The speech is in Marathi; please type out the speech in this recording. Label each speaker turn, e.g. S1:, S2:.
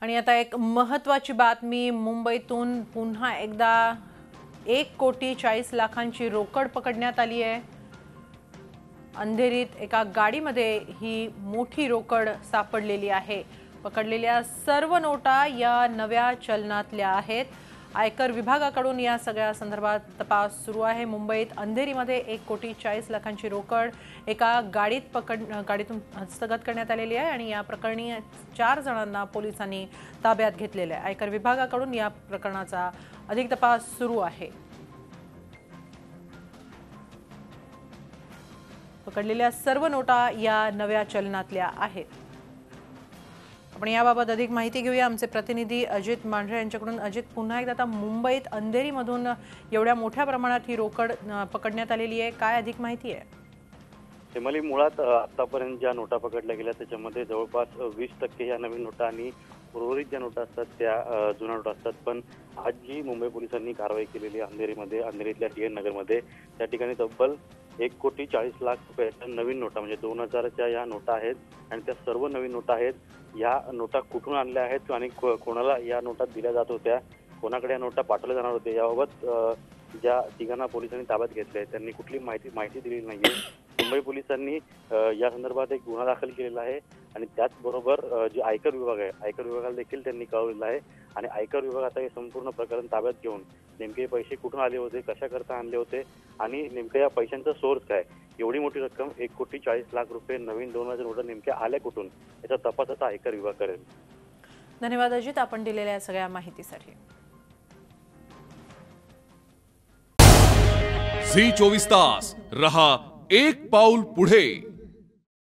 S1: आणि आता एक महत्त्वाची बातमी मुंबईतून पुन्हा एकदा 1,40,40,00,000ची रोकड पकडण्यात आली आहे। अंधेरीत एका गाडीमध्ये ही मोठी रोकड सापडलेली आहे। पकडलेल्या सर्व नोटा या नव्या चलनातल्या आहेत। आयकर विभागाकडून या सगळ्या संदर्भात तपास सुरू आहे। मुंबईत अंधेरीमध्ये 1,40,40,00,000ची रोकड एका गाडीतून हस्तगत करण्यात आलेली आहे आणि या प्रकरणी 4 जणांना पोलिसांनी ताब्यात घेतलेले आहे। आयकर विभागाकडून या प्रकरणाचा अधिक तपास सुरू आहे। पकडलेल्या सर्व नोटा या नव्या चलनातल्या आहेत। आपण याबाबत अधिक माहिती घेऊया आमचे प्रतिनिधी अजित मांढरे यांच्याकडून। अजित, पुन्हा एकदा आता मुंबईत अंधेरीमधून एवढ्या मोठ्या प्रमाणात ही रोकड पकडण्यात आलेली आहे, काय अधिक माहिती आहे?
S2: हेमली, मुळात आतापर्यंत ज्या नोटा पकडल्या गेल्या त्याच्यामध्ये जवळपास 20% या नवीन नोटा आणि उर्वरित ज्या नोटा असतात त्या जुन्या नोटा असतात। पण आज जी मुंबई पोलिसांनी कारवाई केलेली अंधेरीतल्या DN नगरमध्ये त्या ठिकाणी तब्बल 1,40,40,00,000 रुपयाच्या नवीन नोटा म्हणजे 2000च्या या नोटा आहेत आणि त्या सर्व नवीन नोटा आहेत। या नोटा कुठून आणल्या आहेत आणि कोणाला या नोटा दिल्या जात होत्या, कोणाकडे या नोटा पाठवल्या जाणार होते याबाबत ज्या तिघांना पोलिसांनी ताब्यात घेतले त्यांनी कुठली माहिती दिलेली नाहीये। मुंबई पोलिसांनी या संदर्भात एक गुन्हा दाखल केलेला आहे आणि त्याचबरोबर जे आयकर विभाग आहे आयकर विभागाला देखील त्यांनी कळवलेलं आहे आणि आयकर विभाग आता हे संपूर्ण प्रकरण ताब्यात घेऊन नेमके पैसे कुठून आले होते, कशा करता आणले होते आणि नेमकं या पैशांचा सोर्स काय, एवढी मोठी रक्कम 1,40,40,00,000 रुपये नवीन 2000 नोटा नेमक्या आल्या कुठून याचा तपास आता आयकर विभाग करेल।
S1: धन्यवाद अजित, आपण दिलेल्या सगळ्या माहितीसाठी।
S3: झी 24 तास रहा एक पाऊल पुढे।